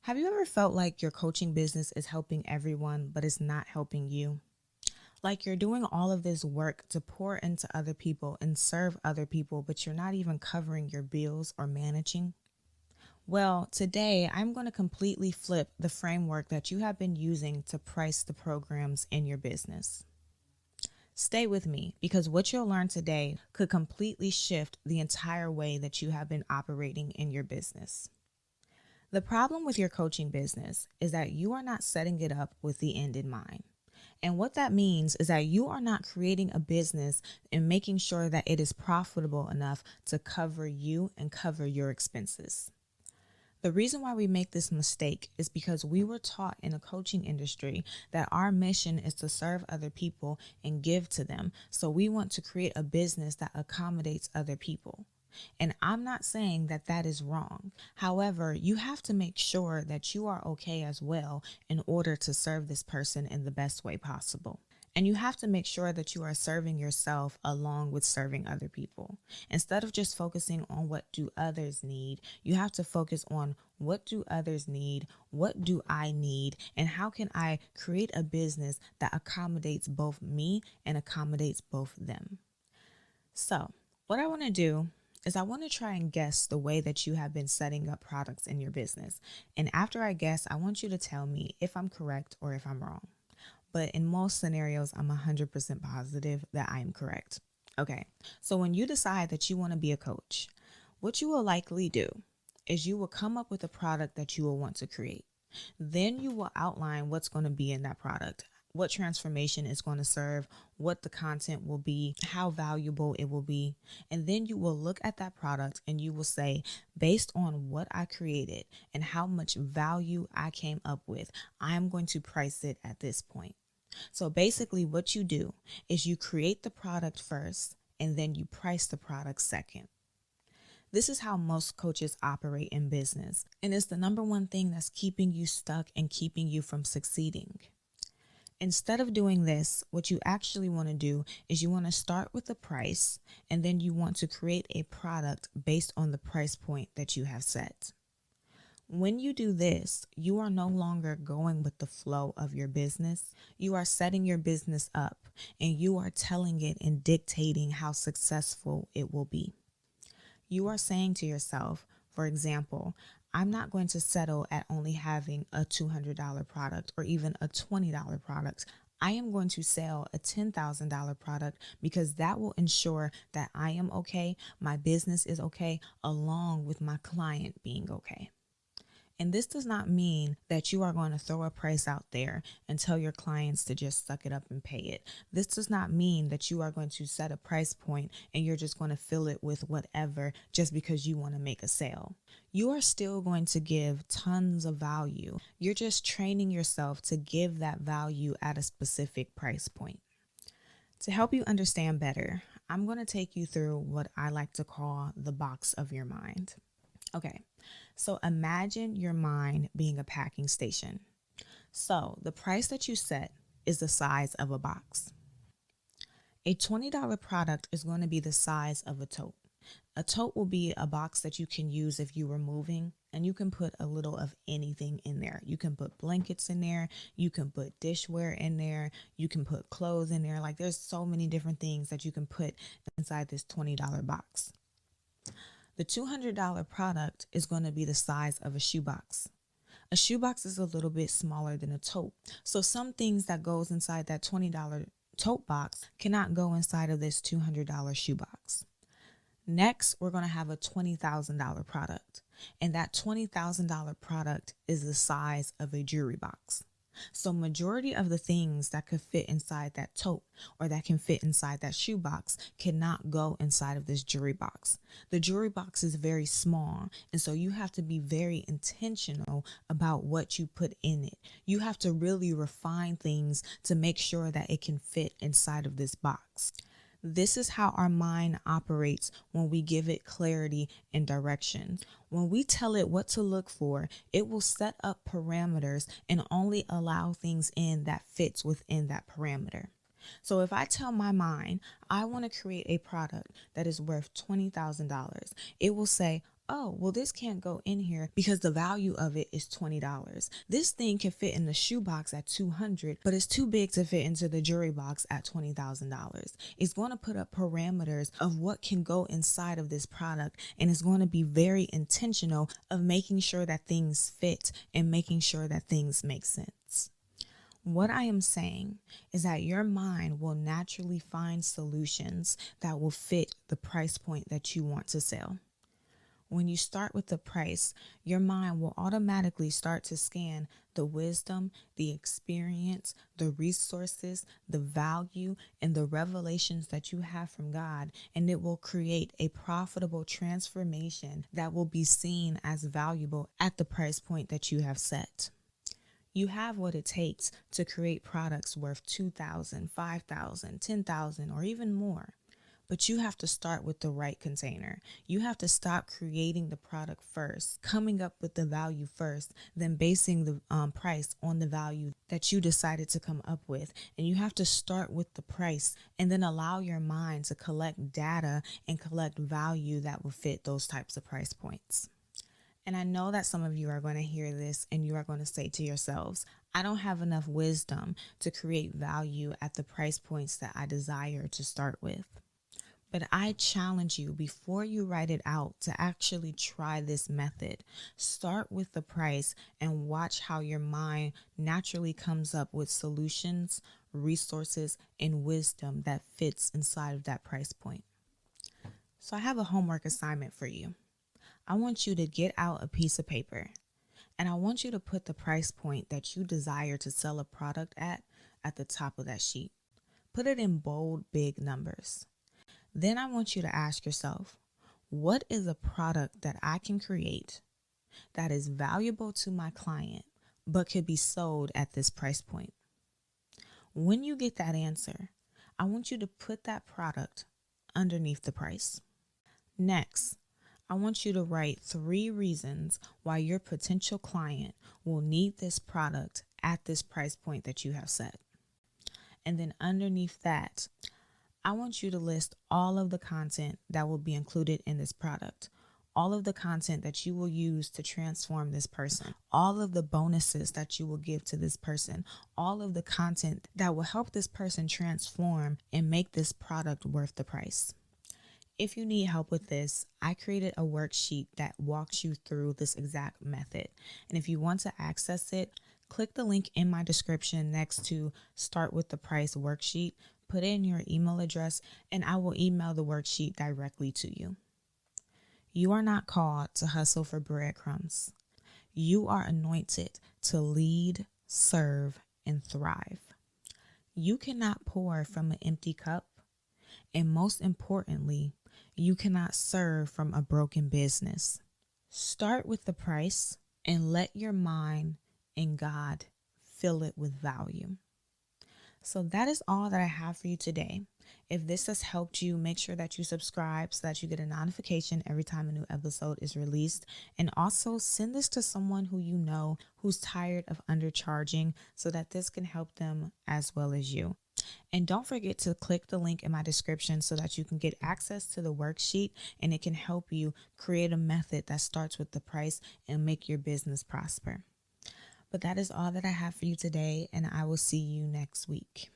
Have you ever felt like your coaching business is helping everyone, but it's not helping you? Like you're doing all of this work to pour into other people and serve other people, but you're not even covering your bills or managing? Well, today I'm going to completely flip the framework that you have been using to price the programs in your business. Stay with me because what you'll learn today could completely shift the entire way that you have been operating in your business. The problem with your coaching business is that you are not setting it up with the end in mind. And what that means is that you are not creating a business and making sure that it is profitable enough to cover you and cover your expenses. The reason why we make this mistake is because we were taught in the coaching industry that our mission is to serve other people and give to them. So we want to create a business that accommodates other people. And I'm not saying that that is wrong. However, you have to make sure that you are okay as well in order to serve this person in the best way possible. And you have to make sure that you are serving yourself along with serving other people. Instead of just focusing on what do others need, you have to focus on what do others need, what do I need, and how can I create a business that accommodates both me and accommodates both them. So, what I want to do is I want to try and guess the way that you have been setting up products in your business. And after I guess, I want you to tell me if I'm correct or if I'm wrong. But in most scenarios, I'm 100% positive that I am correct. Okay, so when you decide that you want to be a coach, what you will likely do is you will come up with a product that you will want to create. Then you will outline what's going to be in that product, what transformation is going to serve, what the content will be, how valuable it will be. And then you will look at that product and you will say, based on what I created and how much value I came up with, I'm going to price it at this point. So basically what you do is you create the product first and then you price the product second. This is how most coaches operate in business, and it's the number one thing that's keeping you stuck and keeping you from succeeding. Instead of doing this, what you actually want to do is you want to start with the price, and then you want to create a product based on the price point that you have set. When you do this, you are no longer going with the flow of your business. You are setting your business up, and you are telling it and dictating how successful it will be. You are saying to yourself, for example, I'm not going to settle at only having a $200 product or even a $20 product. I am going to sell a $10,000 product because that will ensure that I am okay, my business is okay, along with my client being okay. And this does not mean that you are going to throw a price out there and tell your clients to just suck it up and pay it. This does not mean that you are going to set a price point and you're just going to fill it with whatever just because you want to make a sale. You are still going to give tons of value. You're just training yourself to give that value at a specific price point. To help you understand better, I'm going to take you through what I like to call the box of your mind. Okay, so imagine your mind being a packing station. So the price that you set is the size of a box. A $20 product is going to be the size of a tote. A tote will be a box that you can use if you were moving, and you can put a little of anything in there. You can put blankets in there, you can put dishware in there, you can put clothes in there. Like there's so many different things that you can put inside this $20 box. The $200 product is going to be the size of a shoebox. A shoebox is a little bit smaller than a tote. So some things that goes inside that $20 tote box cannot go inside of this $200 shoebox. Next, we're going to have a $20,000 product. And that $20,000 product is the size of a jewelry box. So majority of the things that could fit inside that tote or that can fit inside that shoebox cannot go inside of this jewelry box. The jewelry box is very small, and so you have to be very intentional about what you put in it. You have to really refine things to make sure that it can fit inside of this box. This is how our mind operates when we give it clarity and direction. When we tell it what to look for, it will set up parameters and only allow things in that fits within that parameter. So if I tell my mind, I want to create a product that is worth $20,000, it will say, oh, well, this can't go in here because the value of it is $20. This thing can fit in the shoebox at $200, but it's too big to fit into the jewelry box at $20,000. It's going to put up parameters of what can go inside of this product, and it's going to be very intentional of making sure that things fit and making sure that things make sense. What I am saying is that your mind will naturally find solutions that will fit the price point that you want to sell. When you start with the price, your mind will automatically start to scan the wisdom, the experience, the resources, the value, and the revelations that you have from God, and it will create a profitable transformation that will be seen as valuable at the price point that you have set. You have what it takes to create products worth $2,000, $5,000, $10,000, or even more. But you have to start with the right container. You have to stop creating the product first, coming up with the value first, then basing the price on the value that you decided to come up with. And you have to start with the price and then allow your mind to collect data and collect value that will fit those types of price points. And I know that some of you are going to hear this and you are going to say to yourselves, I don't have enough wisdom to create value at the price points that I desire to start with. But I challenge you, before you write it out, to actually try this method. Start with the price and watch how your mind naturally comes up with solutions, resources, and wisdom that fits inside of that price point. So I have a homework assignment for you. I want you to get out a piece of paper, and I want you to put the price point that you desire to sell a product at the top of that sheet. Put it in bold, big numbers. Then I want you to ask yourself, what is a product that I can create that is valuable to my client, but could be sold at this price point? When you get that answer, I want you to put that product underneath the price. Next, I want you to write 3 reasons why your potential client will need this product at this price point that you have set. And then underneath that, I want you to list all of the content that will be included in this product, all of the content that you will use to transform this person, all of the bonuses that you will give to this person, all of the content that will help this person transform and make this product worth the price. If you need help with this, I created a worksheet that walks you through this exact method. And if you want to access it, click the link in my description next to Start with the Price worksheet. Put in your email address and I will email the worksheet directly to you. You are not called to hustle for breadcrumbs. You are anointed to lead, serve, and thrive. You cannot pour from an empty cup. And most importantly, you cannot serve from a broken business. Start with the price and let your mind and God fill it with value. So that is all that I have for you today. If this has helped you, make sure that you subscribe so that you get a notification every time a new episode is released. And also send this to someone who you know who's tired of undercharging so that this can help them as well as you. And don't forget to click the link in my description so that you can get access to the worksheet and it can help you create a method that starts with the price and make your business prosper. But that is all that I have for you today, and I will see you next week.